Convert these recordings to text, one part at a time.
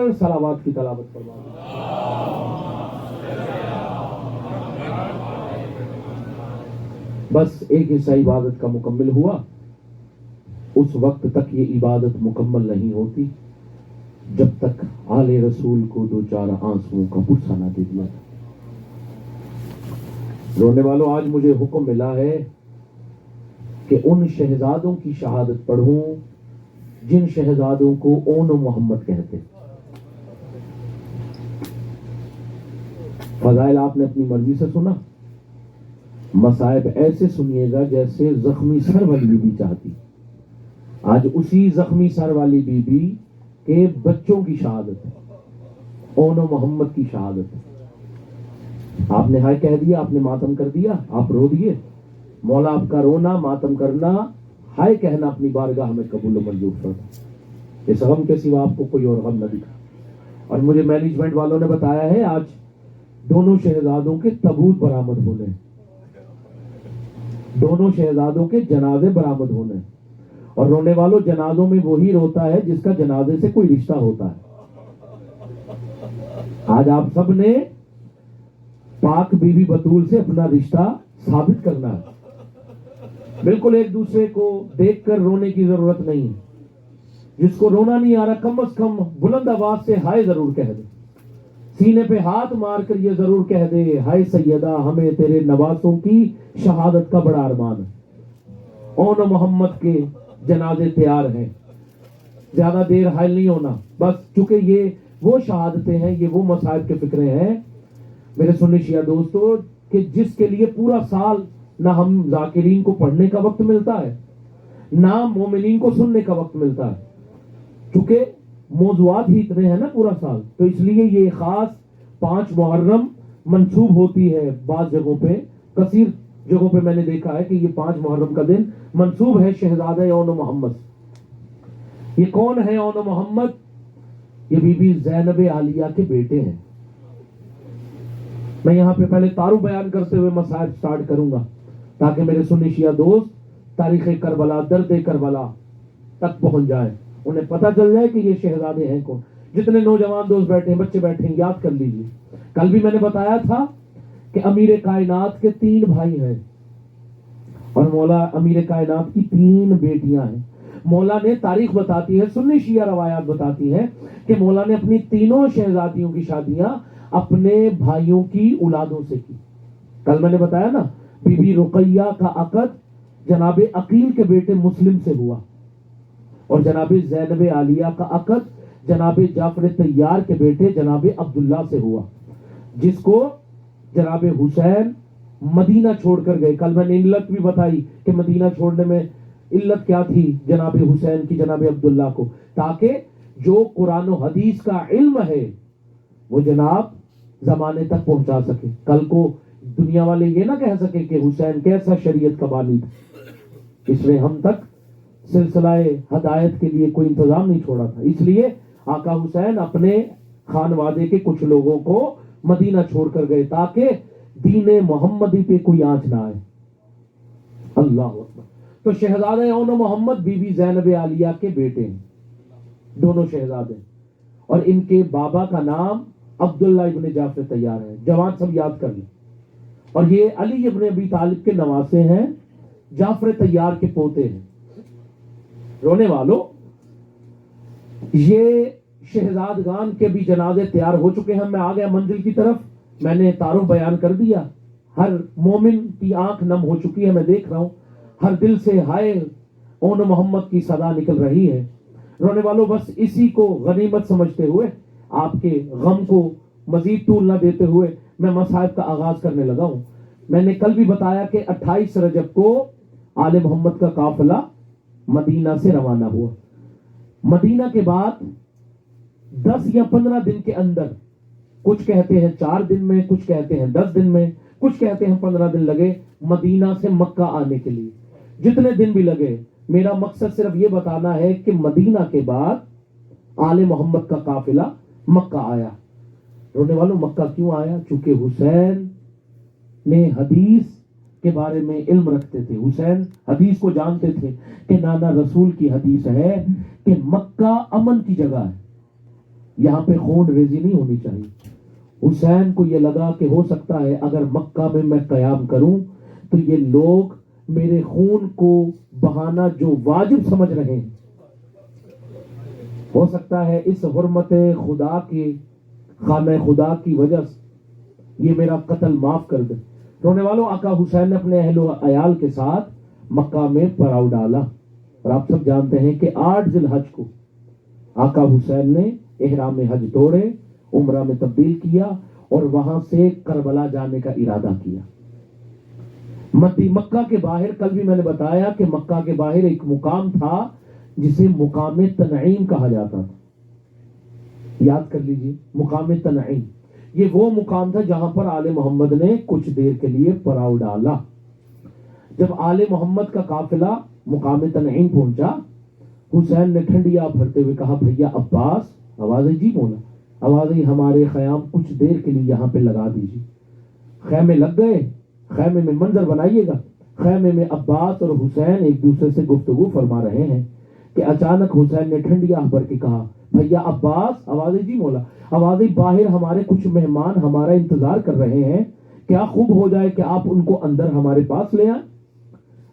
پر صلوات کی تلاوت فرما دیں۔ بس ایک حصہ عبادت کا مکمل ہوا، اس وقت تک یہ عبادت مکمل نہیں ہوتی جب تک آل رسول کو دو چار آنسوؤں کا پرسہ نہ دے دیا۔ رونے والوں، آج مجھے حکم ملا ہے کہ ان شہزادوں کی شہادت پڑھوں جن شہزادوں کو اون و محمد کہتے۔ فضائل آپ نے اپنی مرضی سے سنا، مصائب ایسے سنیے گا جیسے زخمی سر والی بی بی چاہتی۔ آج اسی زخمی سر والی بی بی کے بچوں کی شہادت ہے، اون و محمد کی شہادت ہے۔ آپ نے ہائے کہہ دیا، آپ نے ماتم کر دیا، آپ رو دیے، مولا آپ کا رونا، ماتم کرنا، ہائے کہنا اپنی بارگاہ میں قبول و منظور فرما۔ اس غم کے سوا آپ کو کوئی اور غم نہ دکھا۔ اور مجھے مینجمنٹ والوں نے بتایا ہے آج دونوں شہزادوں کے تابوت برآمد ہونے ہیں، دونوں شہزادوں کے جنازے برآمد ہونے ہیں۔ اور رونے والوں، جنازوں میں وہی روتا ہے جس کا جنازے سے کوئی رشتہ ہوتا ہے۔ آج آپ سب نے پاک بی بی بطول سے اپنا رشتہ ثابت کرنا ہے۔ بالکل ایک دوسرے کو دیکھ کر رونے کی ضرورت نہیں ہے۔ جس کو رونا نہیں آ رہا کم از کم بلند آواز سے ہائے ضرور کہہ دے، سینے پہ ہاتھ مار کر یہ ضرور کہہ دے، ہائے سیدہ ہمیں تیرے نواسوں کی شہادت کا بڑا ارمان ہے، اون محمد کے جنازے تیار ہیں، زیادہ دیر حائل نہیں ہونا۔ بس چونکہ یہ وہ شہادتیں ہیں، یہ وہ مصائب کے فکرے ہیں میرے سنی شیعہ دوستو، کہ جس کے لیے پورا سال نہ ہم ذاکرین کو پڑھنے کا وقت ملتا ہے، نہ مومنین کو سننے کا وقت ملتا ہے۔ چونکہ موضوعات ہی اتنے ہیں نا پورا سال، تو اس لیے یہ خاص 5 محرم منسوب ہوتی ہے بعض جگہوں پہ، کثیر جگہوں پہ میں نے دیکھا ہے کہ یہ 5 محرم کا دن منسوب ہے شہزادہ اون محمد۔ یہ کون ہے اون محمد؟ یہ بی بی زینب عالیہ کے بیٹے ہیں۔ میں یہاں پہ پہلے تعارف بیان کرتے ہوئے مصائب سٹارٹ کروں گا تاکہ میرے سنی شیعہ دوست تاریخ کربلا، درد کربلا تک پہنچ جائیں، انہیں پتہ چل جائے کہ یہ شہزادے ہیں کون۔ جتنے نوجوان دوست بیٹھے ہیں، بچے بیٹھے ہیں، یاد کر لیجیے۔ کل بھی میں نے بتایا تھا کہ امیر کائنات کے 3 بھائی ہیں اور مولا امیر کائنات کی 3 بیٹیاں ہیں۔ مولا نے تاریخ بتاتی ہے، سنی شیعہ روایات بتاتی ہے کہ مولا نے اپنی تینوں شہزادیوں کی شادیاں اپنے بھائیوں کی اولادوں سے کی۔ کل میں نے بتایا نا، بی بی رقیہ کا عقد جناب عقیل کے بیٹے مسلم سے ہوا، اور جناب زینب عالیہ کا عقد جناب جعفر طیار کے بیٹے جناب عبداللہ سے ہوا، جس کو جناب حسین مدینہ چھوڑ کر گئے۔ کل میں نے علت بھی بتائی کہ مدینہ چھوڑنے میں علت کیا تھی جناب حسین کی جناب عبداللہ کو، تاکہ جو قرآن و حدیث کا علم ہے وہ جناب زمانے تک پہنچا سکے، کل کو دنیا والے یہ نہ کہہ سکے کہ حسین کیسا شریعت کا بانی تھا۔ اس لیے ہم تک سلسلہ ہدایت کے لیے کوئی انتظام نہیں چھوڑا تھا، اس لیے آقا حسین اپنے خانوادے کے کچھ لوگوں کو مدینہ چھوڑ کر گئے تاکہ دین محمدی پہ کوئی آنچ نہ آئے۔ اللہ اکبر۔ تو شہزادہ اون محمد بی بی زینب عالیہ کے بیٹے ہیں، دونوں شہزادے، اور ان کے بابا کا نام عبداللہ ابن جعفر طیار ہے۔ جوان سب یاد کر لیں۔ اور یہ علی ابن ابی طالب کے نواسے ہیں، جعفر طیار کے پوتے ہیں۔ رونے والوں، یہ شہزادگان کے بھی جنازے تیار ہو چکے ہیں۔ میں آ گیا منزل کی طرف، میں نے تعارف بیان کر دیا، ہر مومن کی آنکھ نم ہو چکی ہے، میں دیکھ رہا ہوں ہر دل سے ہائے اون محمد کی صدا نکل رہی ہے۔ رونے والوں، بس اسی کو غنیمت سمجھتے ہوئے، آپ کے غم کو مزید طول نہ دیتے ہوئے میں مصائب کا آغاز کرنے لگا ہوں۔ میں نے کل بھی بتایا کہ 28 رجب کو آل محمد کا قافلہ مدینہ سے روانہ ہوا۔ مدینہ کے بعد 10 یا 15 دن کے اندر، کچھ کہتے ہیں 4 دن میں، کچھ کہتے ہیں 10 دن میں، کچھ کہتے ہیں 15 دن لگے مدینہ سے مکہ آنے کے لیے۔ جتنے دن بھی لگے، میرا مقصد صرف یہ بتانا ہے کہ مدینہ کے بعد آل محمد کا قافلہ مکہ آیا۔ رونے والوں، مکہ کیوں آیا؟ چونکہ حسین نے حدیث کے بارے میں علم رکھتے تھے، حسین حدیث کو جانتے تھے کہ نانا رسول کی حدیث ہے کہ مکہ امن کی جگہ ہے، یہاں پہ خون ریزی نہیں ہونی چاہیے۔ حسین کو یہ لگا کہ ہو سکتا ہے اگر مکہ میں قیام کروں تو یہ لوگ میرے خون کو بہانا جو واجب سمجھ رہے ہیں، ہو سکتا ہے اس حرمت خدا کے خانہ خدا کی وجہ سے یہ میرا قتل معاف کر دے۔ رونے والوں، آقا حسین نے اپنے اہل و عیال کے ساتھ مکہ میں پڑاؤ ڈالا، اور آپ سب جانتے ہیں کہ 8 ذی الحج کو آقا حسین نے احرام حج توڑے، عمرہ میں تبدیل کیا اور وہاں سے کربلا جانے کا ارادہ کیا۔ مکہ کے باہر، کل بھی میں نے بتایا کہ مکہ کے باہر ایک مقام تھا جسے مقام تنعیم کہا جاتا تھا، یاد کر لیجئے، مقام تنعیم یہ وہ مقام تھا جہاں پر آل محمد نے کچھ دیر کے لیے پڑاؤ ڈالا۔ جب آل محمد کا قافلہ مقام تنعیم پہنچا، حسین نے ٹھنڈیا بھرتے ہوئے کہا، بھیا عباس، آوازیں جی مولا، آوازیں ہمارے خیام کچھ دیر کے لیے یہاں پہ لگا دیجیے۔ خیمے لگ گئے، خیمے میں منظر بنائیے گا، خیمے میں عباس اور حسین ایک دوسرے سے گفتگو فرما رہے ہیں کہ اچانک حسین نے ٹھنڈی آہ بھر کے کہا، بھیا عباس، آوازیں جی مولا، آوازیں باہر ہمارے کچھ مہمان ہمارا انتظار کر رہے ہیں، کیا خوب ہو جائے کہ آپ ان کو اندر ہمارے پاس لے آئیں۔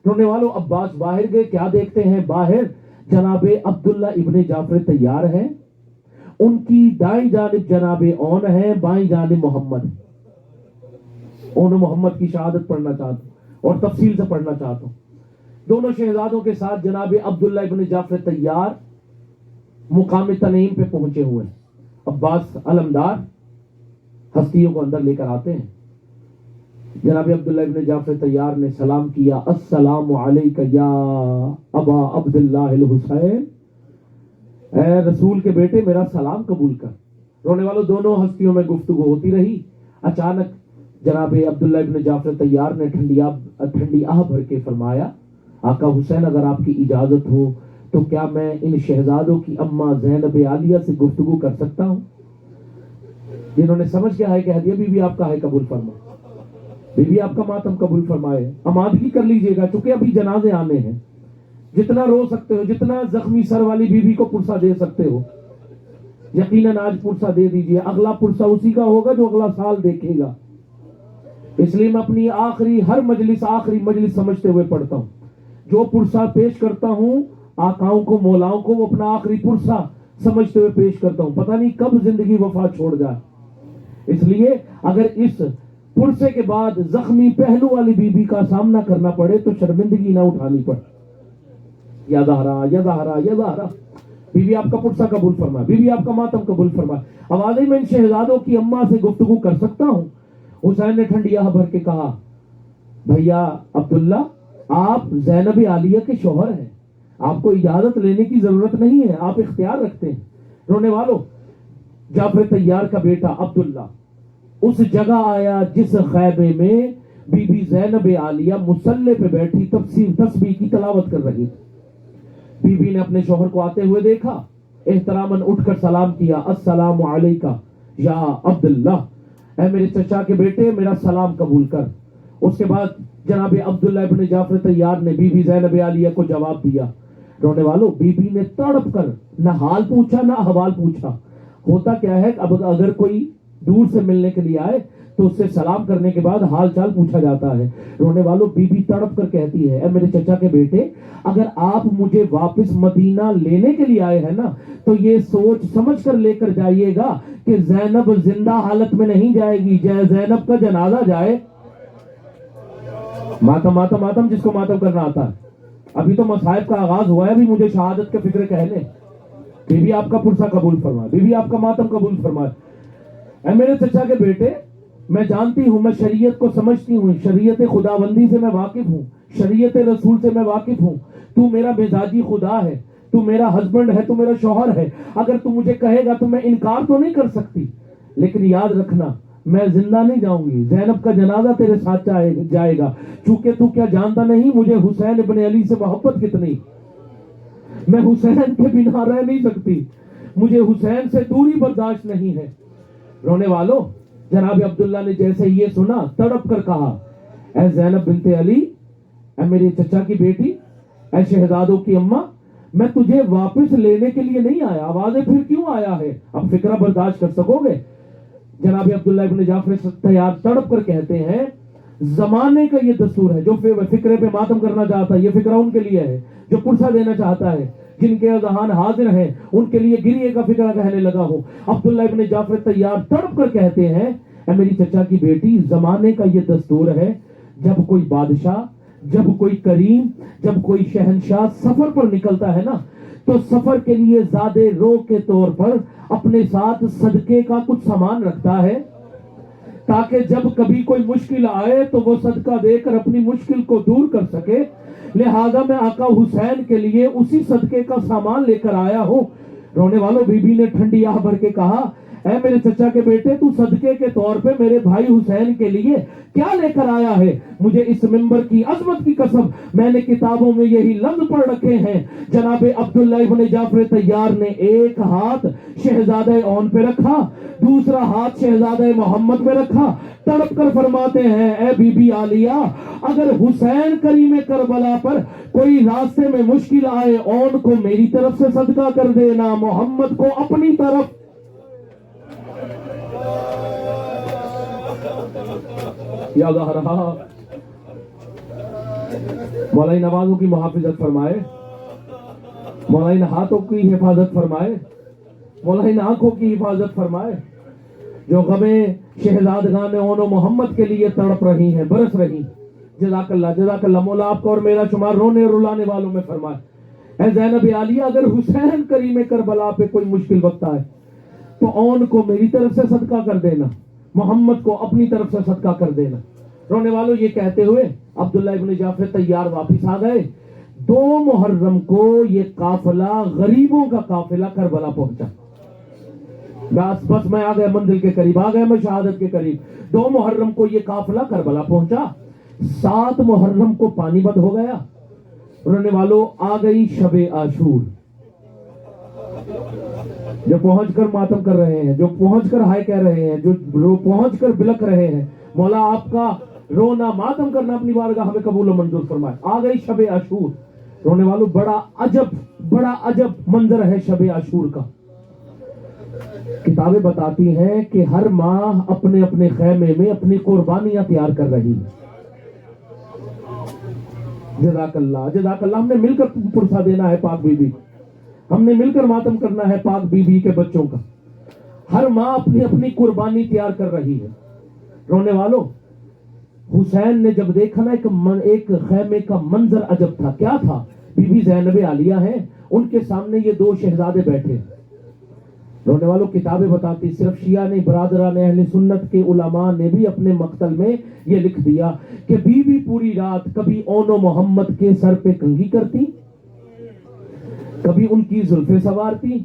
رونے والوں، عباس باہر گئے، کیا دیکھتے ہیں؟ باہر جناب عبداللہ ابن جعفر تیار ہیں، ان کی دائیں جانب جناب اون ہے، بائیں جانب محمد۔ اون محمد کی شہادت پڑھنا چاہتا ہوں اور تفصیل سے پڑھنا چاہتا ہوں۔ دونوں شہزادوں کے ساتھ جناب عبداللہ ابن جعفر تیار مقام تنعیم پہ پہنچے ہوئے ہیں۔ عباس علمدار ہستیوں کو اندر لے کر آتے ہیں۔ جناب عبداللہ ابن جعفر تیار نے سلام کیا، السلام علیک یا ابا عبداللہ الحسین، اے رسول کے بیٹے میرا سلام قبول کر۔ رونے والوں، دونوں ہستیوں میں گفتگو ہوتی رہی۔ اچانک جناب عبداللہ ابن جعفر تیار نے ٹھنڈی آہ بھر کے فرمایا، آقا حسین اگر آپ کی اجازت ہو تو کیا میں ان شہزادوں کی اماں زینب عالیہ سے گفتگو کر سکتا ہوں؟ جنہوں نے سمجھ کے ہے کہہ دیا، بی بی آپ کا ہے قبول فرمائے، بی بی آپ کا ماتم قبول فرمائے، امادگی کر لیجئے گا چونکہ ابھی جنازے آنے ہیں، جتنا رو سکتے ہو، جتنا زخمی سر والی بی بی کو پرسہ دے سکتے ہو یقیناً آج پرسہ دے دیجئے، اگلا پرسہ اسی کا ہوگا جو اگلا سال دیکھے گا۔ اس لیے میں اپنی آخری مجلس سمجھتے ہوئے پڑھتا ہوں، جو پرسہ پیش کرتا ہوں آقاؤں کو مولاؤں کو، وہ اپنا آخری پرسہ سمجھتے ہوئے پیش کرتا ہوں، پتہ نہیں کب زندگی وفا چھوڑ جائے۔ اس لیے اگر اس پرسے کے بعد زخمی پہلو والی بی بی کا سامنا کرنا پڑے تو شرمندگی نہ اٹھانی پڑے۔ یا زہرا یا زہرا یا زہرا، بی بی آپ کا پرسہ قبول فرمائے، بی بی آپ کا ماتم قبول فرمائے، آوازیں میں ان شہزادوں کی اماں سے گفتگو کر سکتا ہوں؟ حسین نے ٹھنڈی آہ بھر کے کہا، بھیا عبداللہ آپ زینب عالیہ کے شوہر ہیں، آپ کو اجازت لینے کی ضرورت نہیں ہے، آپ اختیار رکھتے ہیں۔ رونے والوں، جعفر تیار کا بیٹا عبداللہ اس جگہ آیا جس خیمے میں بی بی زینب عالیہ مصلی پہ بیٹھی تسبیح کی تلاوت کر رہی تھی۔ بی بی نے اپنے شوہر کو آتے ہوئے دیکھا، احتراماً اٹھ کر سلام کیا، السلام علیکہ یا عبداللہ، اے میرے چچا کے بیٹے میرا سلام قبول کر۔ اس کے بعد جناب عبداللہ ابن جعفر تیار نے بی بی زینب عالیہ کو جواب دیا۔ رونے والوں، بی بی نے تڑپ کر نہ حال پوچھا نہ احوال پوچھا۔ ہوتا کیا ہے، اب اگر کوئی دور سے ملنے کے لیے آئے تو اس سے سلام کرنے کے بعد حال چال پوچھا جاتا ہے۔ رونے والوں، بی بی تڑپ کر کہتی ہے، اے میرے چچا کے بیٹے اگر آپ مجھے واپس مدینہ لینے کے لیے آئے ہیں نا تو یہ سوچ سمجھ کر لے کر جائیے گا کہ زینب زندہ حالت میں نہیں جائے گی، زینب کا جنازہ جائے۔ ماتم جس کو ماتم کرنا آتا ہے، ابھی تو مصائب کا آغاز ہوا ہے، ابھی مجھے شہادت کے فکر کہہ لیں۔ بی بی آپ کا پرسہ قبول فرمائے، بی بی آپ کا ماتم قبول فرمائے۔ اے میرے چچا کے بیٹے، میں جانتی ہوں، میں شریعت کو سمجھتی ہوں، شریعت خداوندی سے میں واقف ہوں، شریعت رسول سے میں واقف ہوں، تو میرا مزاجی خدا ہے، تو میرا ہسبینڈ ہے، تو میرا شوہر ہے، اگر تو مجھے کہے گا تو میں انکار تو نہیں کر سکتی، لیکن یاد رکھنا میں زندہ نہیں جاؤں گی، زینب کا جنازہ تیرے ساتھ جائے گا، چونکہ تو کیا جانتا نہیں مجھے حسین ابن علی سے محبت کتنی، میں حسین کے بنا رہ نہیں سکتی، مجھے حسین سے دوری برداشت نہیں ہے۔ رونے والوں، جناب عبداللہ نے جیسے یہ سنا تڑپ کر کہا، اے زینب بنت علی، اے میرے چچا کی بیٹی، اے شہزادوں کی اماں، میں تجھے واپس لینے کے لیے نہیں آیا، آوازیں پھر کیوں آیا ہے؟ اب فکرہ برداشت کر سکو گے؟ جناب عبداللہ ابن جعفر تیار تڑپ کر کہتے ہیں زمانے کا یہ دستور ہے، جو فکرے پہ ماتم کرنا چاہتا ہے یہ فکرہ ان کے لیے ہے، جو پرسہ دینا چاہتا ہے، جن کے اذہان حاضر ہیں ان کے لیے گریے کا فکرہ کہنے لگا ہوں۔ عبداللہ ابن جعفر تیار تڑپ کر کہتے ہیں اے میری چچا کی بیٹی، زمانے کا یہ دستور ہے، جب کوئی بادشاہ، جب کوئی کریم، جب کوئی شہنشاہ سفر پر نکلتا ہے نا، تو سفر کے لیے زیادہ رو کے طور پر اپنے ساتھ صدقے کا کچھ سامان رکھتا ہے، تاکہ جب کبھی کوئی مشکل آئے تو وہ صدقہ دے کر اپنی مشکل کو دور کر سکے۔ لہذا میں آقا حسین کے لیے اسی صدقے کا سامان لے کر آیا ہوں۔ رونے والوں، بی بی نے ٹھنڈی آہ بھر کے کہا اے میرے چچا کے بیٹے، تو صدقے کے طور پہ میرے بھائی حسین کے لیے کیا لے کر آیا ہے؟ مجھے اس منبر کی عظمت کی قسم، میں نے کتابوں میں یہی لفظ پڑھ رکھے ہیں۔ جناب عبداللہ ابن جعفر تیار نے ایک ہاتھ شہزادہ اون پہ رکھا، دوسرا ہاتھ شہزادہ محمد پہ رکھا، تڑپ کر فرماتے ہیں اے بی بی عالیہ، اگر حسین کریم کربلا پر کوئی راستے میں مشکل آئے، اون کو میری طرف سے صدقہ کر دینا، محمد کو اپنی طرف۔ یا رہا مولائی نوازوں کی محافظت فرمائے، مولائی ہاتھوں کی حفاظت فرمائے، مولائی آنکھوں کی حفاظت فرمائے، جو غمیں شہزادگان اون و محمد کے لیے تڑپ رہی ہیں، برس رہی۔ جزاک اللہ، جزاک اللہ۔ مولا آپ کو اور میرا شمار رونے اور رلانے والوں میں فرمائے۔ اے زینب عالیہ، اگر حسین کریم کربلا پہ کوئی مشکل وقت آئے تو اون کو میری طرف سے صدقہ کر دینا، محمد کو اپنی طرف سے صدقہ کر دینا۔ رونے والوں، یہ کہتے ہوئے عبداللہ ابن جعفر تیار واپس آ گئے۔ 2 محرم کو یہ قافلہ، غریبوں کا قافلہ کربلا پہنچا۔ بس میں آ گیا منزل کے قریب، آ گیا میں شہادت کے قریب۔ 2 محرم کو یہ قافلہ کربلا پہنچا، 7 محرم کو پانی بند ہو گیا۔ رونے والوں، آ گئی شب عاشور، جو پہنچ کر ماتم کر رہے ہیں، جو پہنچ کر ہائے کہہ رہے ہیں، جو پہنچ کر بلک رہے ہیں، مولا آپ کا رونا ماتم کرنا اپنی بارگاہ ہمیں قبول و منظور فرمائے۔ آ گئی شب عاشور۔ رونے والوں، بڑا عجب منظر ہے شب عاشور کا۔ کتابیں بتاتی ہیں کہ ہر ماہ اپنے اپنے خیمے میں اپنی قربانیاں تیار کر رہی ہے۔ جزاک اللہ، جزاک اللہ۔ ہم نے مل کر پرسہ دینا ہے پاک بی بی، ہم نے مل کر ماتم کرنا ہے پاک بی بی کے بچوں کا۔ ہر ماں اپنی اپنی قربانی تیار کر رہی ہے۔ رونے والوں، حسین نے جب دیکھا نا ایک خیمے کا منظر عجب تھا۔ کیا تھا؟ بی بی زینب عالیہ ہیں، ان کے سامنے یہ 2 شہزادے بیٹھے۔ رونے والوں، کتابیں بتاتی، صرف شیعہ نہیں، برادران اہل سنت کے علماء نے بھی اپنے مقتل میں یہ لکھ دیا کہ بی بی پوری رات کبھی اون و محمد کے سر پہ کنگھی کرتی، کبھی ان کی زلفیں سوارتی،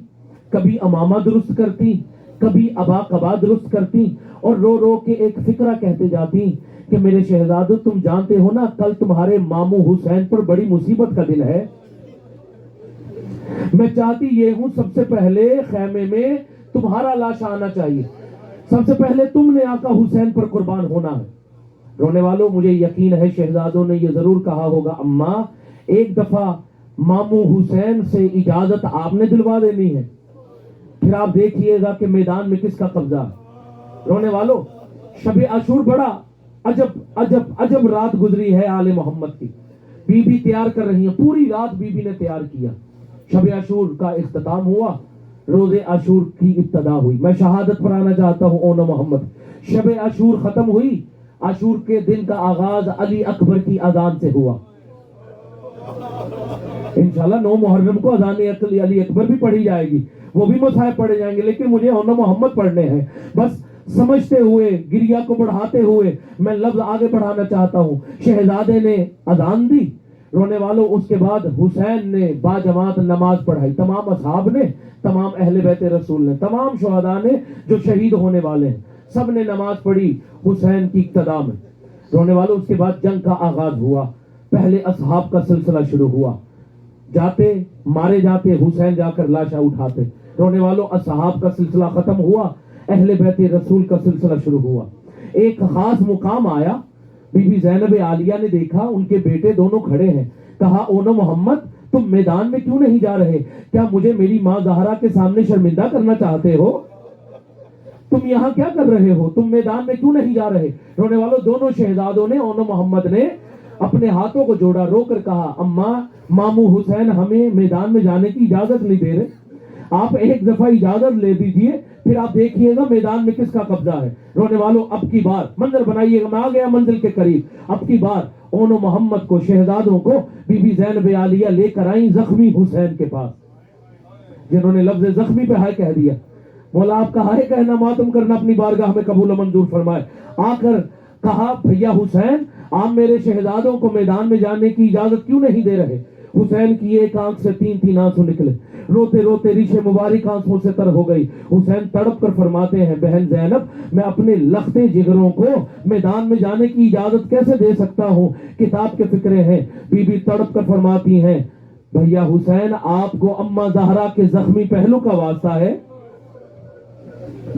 کبھی امامہ درست کرتی، کبھی ابا قبا درست کرتی، اور رو رو کے ایک فکرہ کہتے جاتی کہ میرے شہزادو، تم جانتے ہو نا کل تمہارے ماموں حسین پر بڑی مصیبت کا دن ہے، میں چاہتی یہ ہوں سب سے پہلے خیمے میں تمہارا لاشا آنا چاہیے، سب سے پہلے تم نے آقا حسین پر قربان ہونا ہے۔ رونے والوں، مجھے یقین ہے شہزادوں نے یہ ضرور کہا ہوگا اماں ایک دفعہ ماموں حسین سے اجازت آپ نے دلوا دینی ہے، پھر آپ دیکھیے گا کہ میدان میں کس کا قبضہ ہے۔ رونے والوں، شب عاشور بڑا عجب رات گزری ہے آل محمد کی۔ بی بی تیار کر رہی ہیں، پوری رات بی بی نے تیار کیا۔ شب عاشور کا اختتام ہوا، روز عاشور کی ابتدا ہوئی۔ میں شہادت پر آنا چاہتا ہوں اون محمد۔ شب عاشور ختم ہوئی، عاشور کے دن کا آغاز علی اکبر کی اذان سے ہوا۔ انشاءاللہ 9 محرم کو اذان علی اکبر بھی پڑھی جائے گی، وہ بھی مصاحب پڑھے جائیں گے، لیکن مجھے اون محمد پڑھنے ہیں۔ بس سمجھتے ہوئے، گریا کو بڑھاتے ہوئے میں لفظ آگے بڑھانا چاہتا ہوں۔ شہزادے نے اذان دی، رونے والوں، اس کے بعد حسین نے باجماعت نماز پڑھائی، تمام اصحاب نے، تمام اہل بیت رسول نے، تمام شہداء نے جو شہید ہونے والے ہیں، سب نے نماز پڑھی حسین کی اقتدا میں۔ رونے والوں، اس کے بعد جنگ کا آغاز ہوا۔ پہلے اصحاب کا سلسلہ شروع ہوا، جاتے مارے جاتے، حسین جا کر لاشا اٹھاتے۔ رونے والوں، اصحاب کا سلسلہ ختم ہوا، اہل بیت رسول کا سلسلہ شروع ہوا۔ ایک خاص مقام آیا، بی بی زینب عالیہ نے دیکھا ان کے بیٹے دونوں کھڑے ہیں، کہا اون محمد تم میدان میں کیوں نہیں جا رہے؟ کیا مجھے میری ماں زہرا کے سامنے شرمندہ کرنا چاہتے ہو؟ تم یہاں کیا کر رہے ہو؟ تم میدان میں کیوں نہیں جا رہے؟ رونے والوں دونوں شہزادوں نے اون محمد نے اپنے ہاتھوں کو جوڑا، رو کر کہا اماں مامو حسین ہمیں میدان میں جانے کی اجازت نہیں دے رہے، آپ ایک دفعہ اجازت لے دیجئے، پھر آپ دیکھیے گا میدان میں کس کا قبضہ ہے۔ رونے والوں اب کی بار منظر بنائیے گا، میں آ گیا منزل کے قریب، اب کی بار اون محمد کو، شہزادوں کو بی بی زینب عالیہ لے کر آئیں زخمی حسین کے پاس، جنہوں نے لفظ زخمی پہ ہائے کہہ دیا۔ مولا آپ کا ہائے کہنا ماتم کرنا اپنی بارگاہ میں قبول و منظور فرمائے۔ آ کر کہا بھیا حسین آپ میرے شہزادوں کو میدان میں جانے کی اجازت کیوں نہیں دے رہے؟ حسین کی ایک آنکھ سے تین تین آنسو نکلے، روتے روتے ریشے مبارک آنکھوں سے تر ہو گئی۔ حسین تڑپ کر فرماتے ہیں بہن زینب میں اپنے لختے جگروں کو میدان میں جانے کی اجازت کیسے دے سکتا ہوں؟ کتاب کے فکرے ہیں۔ بی بی تڑپ کر فرماتی ہیں بھیا حسین آپ کو اماں زہرا کے زخمی پہلو کا واسطہ ہے؟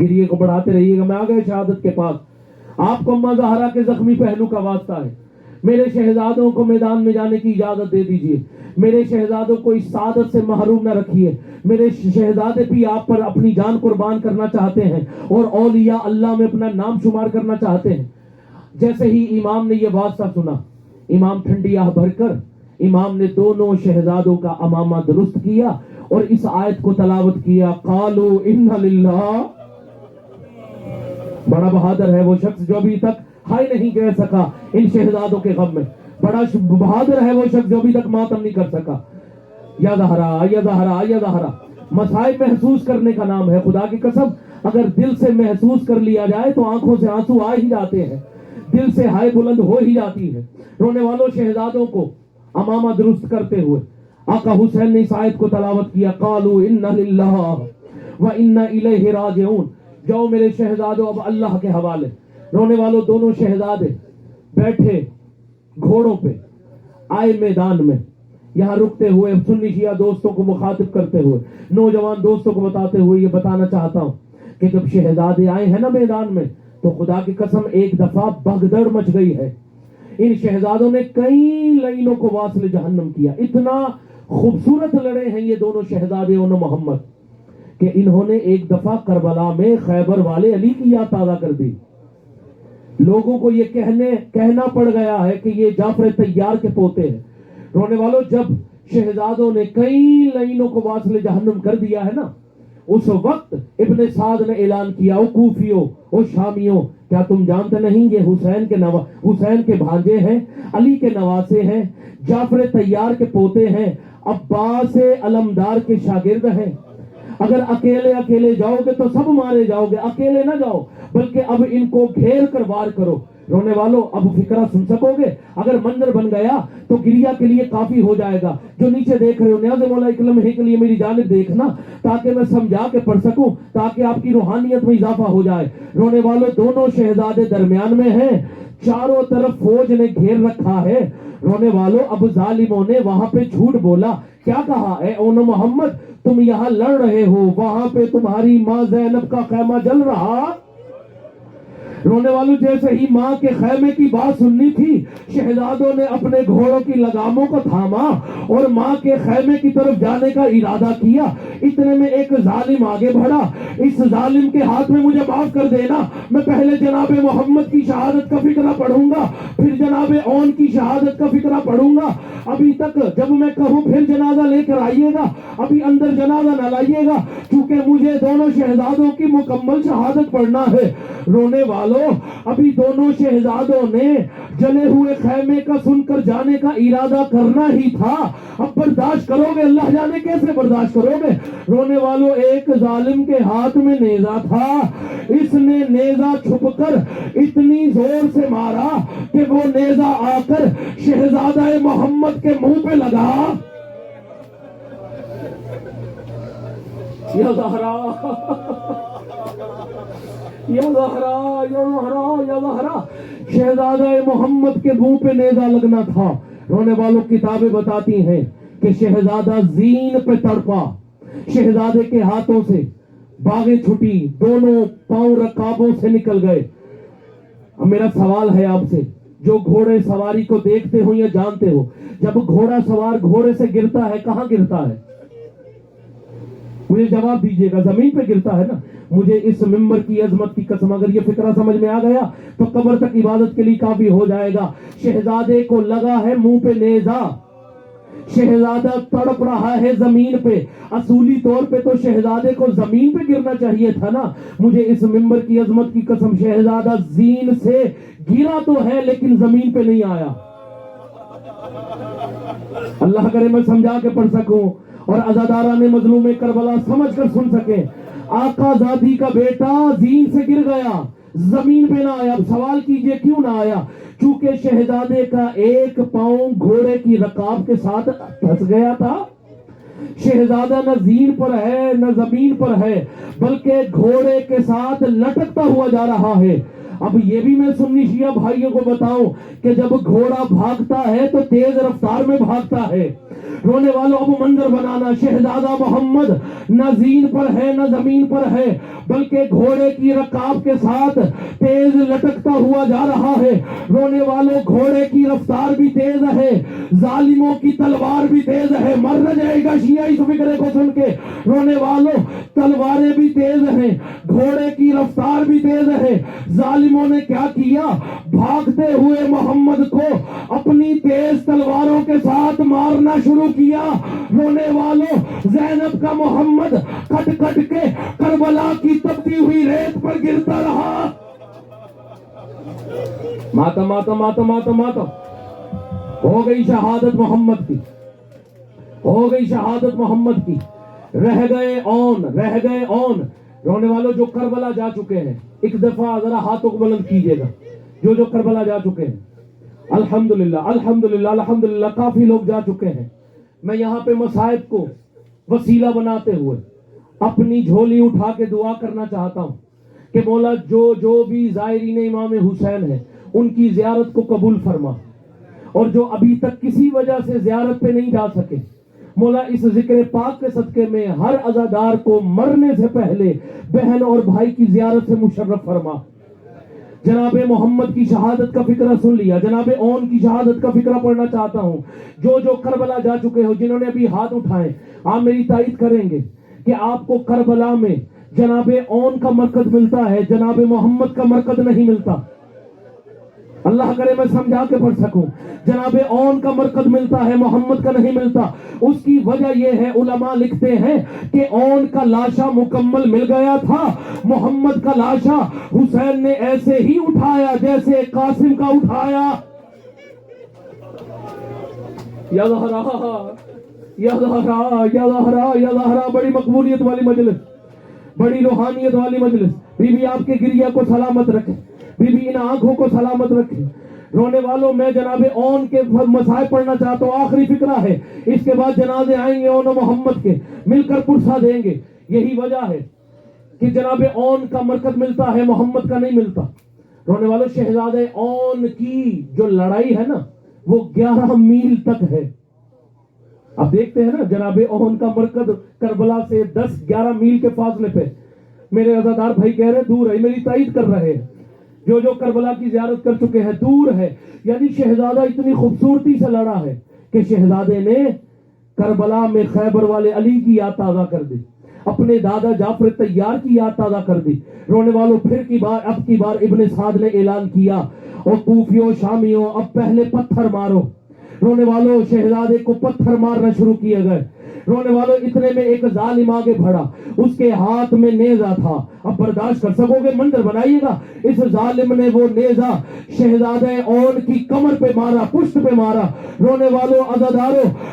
گریے کو بڑھاتے رہیے گا، میں آ گئے شہادت کے پاس۔ آپ کو اماں زہرا کے زخمی پہلو کا واسطہ ہے، میرے شہزادوں کو میدان میں جانے کی اجازت دے دیجئے، میرے شہزادوں کو اس سعادت سے محروم نہ رکھیے۔ میرے شہزادے بھی آپ پر اپنی جان قربان کرنا چاہتے ہیں اور اولیاء اللہ میں اپنا نام شمار کرنا چاہتے ہیں۔ جیسے ہی امام نے یہ واسطہ سنا، امام ٹھنڈی آہ بھر کر امام نے دونوں شہزادوں کا امامہ درست کیا اور اس آیت کو تلاوت کیا، قالوا ان للہ۔ بڑا بہادر ہے وہ شخص جو ابھی تک ہائے نہیں کہہ سکا ان شہزادوں کے غم میں، بڑا بہادر ہے وہ شخص جو ابھی تک ماتم نہیں کر سکا۔ یا زہرا یا زہرا یا زہرا، مصائب محسوس کرنے کا نام ہے، خدا کی قسم اگر دل سے محسوس کر لیا جائے تو آنکھوں سے آنسو آ ہی جاتے ہیں، دل سے ہائے بلند ہو ہی جاتی ہے۔ رونے والوں شہزادوں کو امامہ درست کرتے ہوئے آقا حسین نے اس آیت کو تلاوت کیا، قالوا ان للہ وانا الیہ راجعون۔ جاؤ میرے شہزادوں اب اللہ کے حوالے۔ رونے والوں دونوں شہزادے بیٹھے گھوڑوں پہ آئے میدان میں، یہاں رکتے ہوئے سنی شیعہ دوستوں کو مخاطب کرتے ہوئے، نوجوان دوستوں کو بتاتے ہوئے یہ بتانا چاہتا ہوں کہ جب شہزادے آئے ہیں نا میدان میں تو خدا کی قسم ایک دفعہ بھگدڑ مچ گئی ہے۔ ان شہزادوں نے کئی لائنوں کو واصل جہنم کیا، اتنا خوبصورت لڑے ہیں یہ دونوں شہزادے اون محمد کہ انہوں نے ایک دفعہ کربلا میں خیبر والے علی کی یاد تازہ کر دی۔ لوگوں کو یہ کہنا پڑ گیا ہے کہ یہ جعفر طیار کے پوتے ہیں۔ رونے والوں جب شہزادوں نے کئی لائنوں کو واصل جہنم کر دیا ہے نا، اس وقت ابن سعد نے اعلان کیا، او کوفیوں او شامیوں کیا تم جانتے نہیں یہ حسین کے بھانجے ہیں، علی کے نواسے ہیں، جعفر طیار کے پوتے ہیں، عباس علمدار کے شاگرد ہیں۔ اگر اکیلے جاؤ گے تو سب مارے جاؤ گے، اکیلے نہ جاؤ بلکہ اب ان کو گھیر کر وار کرو۔ رونے والوں اب فکرہ سن سکو گے؟ اگر منظر بن گیا تو گریہ کے لیے کافی ہو جائے گا۔ جو نیچے دیکھ رہے ہو نیاز مولا اکرم ہے کے لیے میری جانب دیکھنا تاکہ میں سمجھا کے پڑھ سکوں، تاکہ آپ کی روحانیت میں اضافہ ہو جائے۔ رونے والوں دونوں شہزادے درمیان میں ہیں، چاروں طرف فوج نے گھیر رکھا ہے۔ رونے والوں اب ظالموں نے وہاں پہ جھوٹ بولا، کیا کہا؟ اے اون محمد تم یہاں لڑ رہے ہو، وہاں پہ تمہاری ماں زینب کا خیمہ جل رہا۔ رونے والوں جیسے ہی ماں کے خیمے کی بات سننی تھی، شہزادوں نے اپنے گھوڑوں کی لگاموں کو تھاما اور ماں کے خیمے کی طرف جانے کا ارادہ کیا۔ اتنے میں ایک ظالم آگے بڑھا، اس ظالم کے ہاتھ میں مجھے معاف کر دینا، میں پہلے جناب محمد کی شہادت کا فکرہ پڑھوں گا، پھر جناب اون کی شہادت کا فکرہ پڑھوں گا۔ ابھی تک جب میں کہوں پھر جنازہ لے کر آئیے گا، ابھی اندر جنازہ نہ لائیے گا، چونکہ مجھے دونوں شہزادوں کی مکمل شہادت پڑھنا ہے۔ رونے والوں ابھی دونوں شہزادوں نے جلے ہوئے خیمے کا سن کر جانے کا ارادہ کرنا ہی تھا، اب برداشت کرو گے؟ اللہ جانے کیسے برداشت کرو گے۔ رونے والوں ایک ظالم کے ہاتھ میں نیزہ تھا، اس نے نیزہ چھپ کر اتنی زور سے مارا کہ وہ نیزہ آ کر شہزادہ محمد کے منہ پہ لگا۔ یا زہرا یا زہرا یا زہرا یا زہرا، شہزادہ محمد کے منہ پہ نیزہ لگنا تھا۔ رونے والوں کتابیں بتاتی ہیں کہ شہزادہ زین پہ تڑپا، شہزادے کے ہاتھوں سے باغیں چھٹی، دونوں پاؤں رکابوں سے نکل گئے۔ اب میرا سوال ہے آپ سے، جو گھوڑے سواری کو دیکھتے ہو یا جانتے ہو، جب گھوڑا سوار گھوڑے سے گرتا ہے کہاں گرتا ہے؟ مجھے جواب دیجئے گا، زمین پہ گرتا ہے نا۔ مجھے اس ممبر کی عظمت کی قسم، اگر یہ فکرہ سمجھ میں آ گیا تو قبر تک عبادت کے لیے کافی ہو جائے گا۔ شہزادے کو لگا ہے منہ پہ نیزہ، شہزادہ تڑپ رہا ہے زمین پہ۔ اصولی طور پہ تو شہزادے کو زمین پہ گرنا چاہیے تھا نا۔ مجھے اس ممبر کی عظمت کی قسم، شہزادہ زین سے گرا تو ہے لیکن زمین پہ نہیں آیا۔ اللہ کرے میں سمجھا کے پڑھ سکوں اور عزادارہ نے مظلوم کربلا سمجھ کر سن سکے۔ آقا زادی کا بیٹا زین سے گر گیا، زمین پہ نہ آیا۔ اب سوال کیجئے کیوں نہ آیا؟ چونکہ شہزادے کا ایک پاؤں گھوڑے کی رکاب کے ساتھ پھنس گیا تھا۔ شہزادہ نہ زین پر ہے نہ زمین پر ہے، بلکہ گھوڑے کے ساتھ لٹکتا ہوا جا رہا ہے۔ اب یہ بھی میں سنی شیعہ بھائیوں کو بتاؤں کہ جب گھوڑا بھاگتا ہے تو تیز رفتار میں بھاگتا ہے۔ رونے والوں اب منظر بنانا، شہزادہ محمد نہ زین پر ہے نہ زمین پر ہے، بلکہ گھوڑے کی رکاب کے ساتھ تیز لٹکتا ہوا جا رہا ہے۔ رونے والوں گھوڑے کی رفتار بھی تیز ہے، ظالموں کی تلوار بھی تیز ہے۔ مر نہ جائے گا شیعہ اس فکرے کو سن کے۔ رونے والوں تلواریں بھی تیز ہیں، گھوڑے کی رفتار بھی تیز ہے۔ ظالموں نے کیا کیا؟ بھاگتے ہوئے محمد کو اپنی تیز تلواروں کے ساتھ مارنا شروع کیا۔ رونے والوں زینب کا محمد کٹ کٹ کے کربلا کی تپتی ہوئی ریت پر گرتا رہا۔ ماتم ماتم ماتم ماتم ماتم ہو گئی شہادت محمد کی، ہو گئی شہادت محمد کی۔ رہ گئے اون۔ رونے والوں جو کربلا جا چکے ہیں ایک دفعہ ذرا ہاتھوں کو بلند کیجئے گا، جو کربلا جا چکے ہیں۔ الحمدللہ الحمدللہ الحمدللہ کافی لوگ جا چکے ہیں۔ میں یہاں پہ مصائب کو وسیلہ بناتے ہوئے اپنی جھولی اٹھا کے دعا کرنا چاہتا ہوں کہ مولا جو بھی زائرین امام حسین ہیں ان کی زیارت کو قبول فرما، اور جو ابھی تک کسی وجہ سے زیارت پہ نہیں جا سکے، مولا اس ذکر پاک کے صدقے میں ہر عزادار کو مرنے سے پہلے بہن اور بھائی کی زیارت سے مشرف فرما۔ جناب محمد کی شہادت کا فکرہ سن لیا، جناب اون کی شہادت کا فکرہ پڑھنا چاہتا ہوں۔ جو کربلا جا چکے ہو، جنہوں نے ابھی ہاتھ اٹھائے، آپ میری تائید کریں گے کہ آپ کو کربلا میں جناب اون کا مرکز ملتا ہے، جناب محمد کا مرکز نہیں ملتا۔ اللہ کرے میں سمجھا کے پڑھ سکوں، جناب اون کا مرکز ملتا ہے، محمد کا نہیں ملتا۔ اس کی وجہ یہ ہے، علماء لکھتے ہیں کہ اون کا لاشا مکمل مل گیا تھا، محمد کا لاشا حسین نے ایسے ہی اٹھایا جیسے قاسم کا اٹھایا۔ یا زہرا یا زہرا یا زہرا یا زہرا، بڑی مقبولیت والی مجلس، بڑی روحانیت والی مجلس۔ بی بی آپ کے گریہ کو سلامت رکھے، بی بی ان آنکھوں کو سلامت رکھے۔ رونے والوں میں جناب اون کے مسائل پڑھنا چاہتا ہوں، آخری فکرہ ہے، اس کے بعد جنازے آئیں گے اون و محمد کے، مل کر پرسہ دیں گے۔ یہی وجہ ہے کہ جناب اون کا مرکز ملتا ہے، محمد کا نہیں ملتا۔ رونے والوں شہزادہ اون کی جو لڑائی ہے نا وہ 11 میل تک ہے۔ اب دیکھتے ہیں نا جناب اون کا مرکز کربلا سے 10-11 میل کے فاصلے پہ۔ میرے عزادار بھائی کہہ رہے دور ہے، میری تائید کر رہے ہیں۔ جو کربلا کی زیارت کر چکے ہیں دور ہے، یعنی شہزادہ اتنی خوبصورتی سے لڑا ہے کہ شہزادے نے کربلا میں خیبر والے علی کی یاد تازہ کر دی، اپنے دادا جعفر طیار کی یاد تازہ کر دی۔ رونے والوں اب کی بار ابن سعد نے اعلان کیا، اور کوفیوں شامیوں اب پہلے پتھر مارو۔ رونے والوں شہزادے کو پتھر مارنا شروع کیے گئے۔ رونے والوں اتنے میں ایک ظالم آگے بڑھا، اس کے ہاتھ میں نیزہ تھا۔ اب برداشت کر سکو گے، منظر بنائیے گا۔ اس ظالم نے وہ نیزہ شہزادہ اون کی کمر پہ مارا، پشت پہ مارا۔ رونے والوں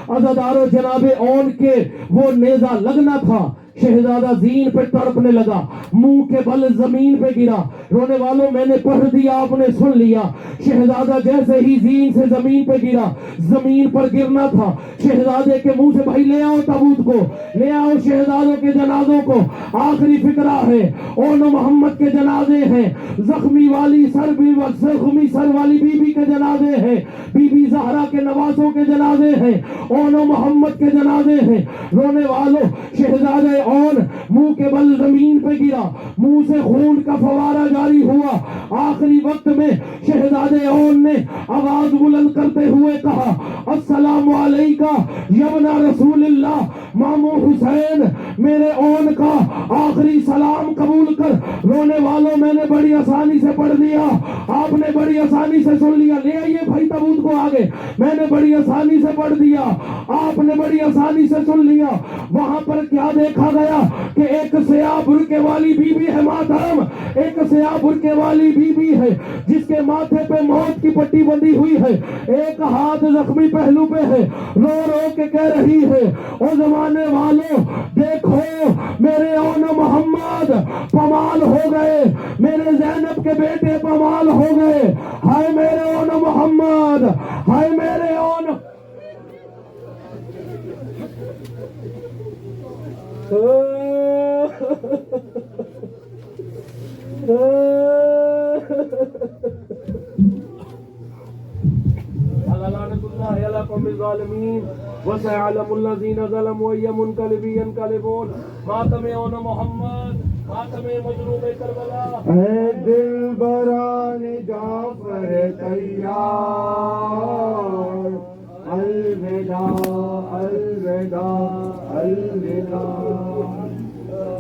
عزاداروں جناب اون کے وہ نیزہ لگنا تھا، شہزادہ زین پہ تڑپنے لگا، منہ کے بل زمین پہ گرا۔ رونے والوں میں نے پڑھ دیا، آپ نے سن لیا۔ شہزادہ جیسے ہی زین سے زمین پہ گرا، زمین پر گرنا تھا، شہزادے کے منہ سے بھائی لے آؤ تابوت کو، لے آؤ شہزادوں کے جنازوں کو۔ آخری فکرہ ہے، اون و محمد کے جنازے ہیں، زخمی سر والی بی بی کے جنازے ہیں، بی بی زہرا کے نواسوں کے جنازے ہیں، اون و محمد کے جنازے ہیں۔ رونے والوں شہزادہ اون منہ کے بل زمین پہ گرا، منہ سے خون کا فوارہ جاری ہوا۔ آخری وقت میں شہزادے اون نے آواز بلند کرتے ہوئے کہا السلام علیکہ یبنا رسول اللہ، مامو حسین میرے اون کا آخری سلام قبول کر۔ رونے والوں میں نے بڑی آسانی سے پڑھ لیا، آپ نے بڑی آسانی سے سن لیا، لے آئیے بھائی تابوت کو آگے، میں نے بڑی آسانی سے پڑھ دیا، آپ نے بڑی آسانی سے سن لیا۔ وہاں پر کیا دیکھا گیا کہ ایک سیاہ برقعے والی بی بی ہے محترم، ایک سیاہ برقعے والی بی بی ہے جس کے ماتھے پہ موت کی پٹی بندھی ہوئی ہے، ایک ہاتھ زخمی پہلو پہ ہے، رو رو کے کہہ رہی ہے او زمانے والوں دیکھو میرے اون محمد پامال ہو گئے، میرے زینب کے بیٹے پامال ہو گئے، ہائے میرے اون محمد، ہائے میرے اون لعنت اللہ علی قوم الظالمین وسيعلم الذين ظلموا أي منقلب ينقلبون۔ ماتم اون محمد، ماتم مظلوم کربلا۔ اے دل بران جعفر تیار، الوداع الوداع الوداع،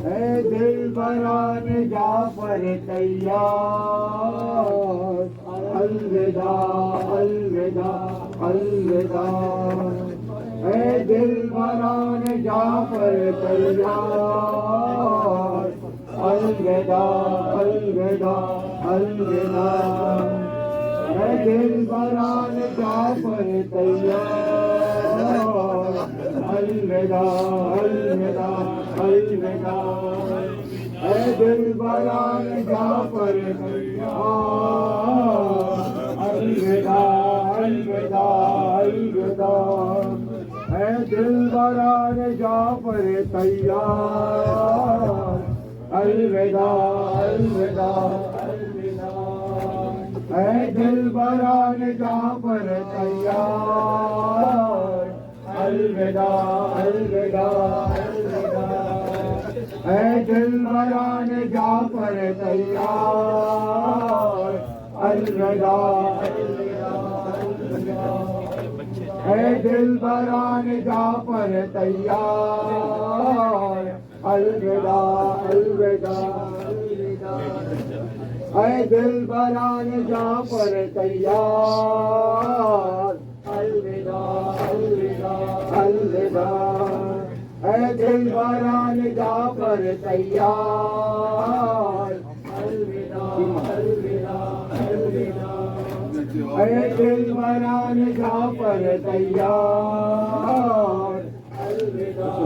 اے دل بران جعفر تیار، الوداع الوداع الوداع، اے دل بران جعفر تیار، الوداع الوداع الوداع، اے دل بران جعفر تیار، الوداع الوداع الوداع، اے دل بران جعفر تیار، الوداع الوداع الوداع، اے دل بران جعفر تیار، الوداع الوداع الوداع، اے دل بران جعفر تیار، الوداع الوداع الوداع، اے دل بران جعفر تیار، الوداع الوداع الوداع، اے دل بران جعفر تیار، الوداع الوداع الوداع، اے دل بران جعفر تیار، الوداع الوداع الوداع، اے دل بران جعفر تیار، الوداع الوداع الوداع، اے دل بران جعفر تیار، الوداع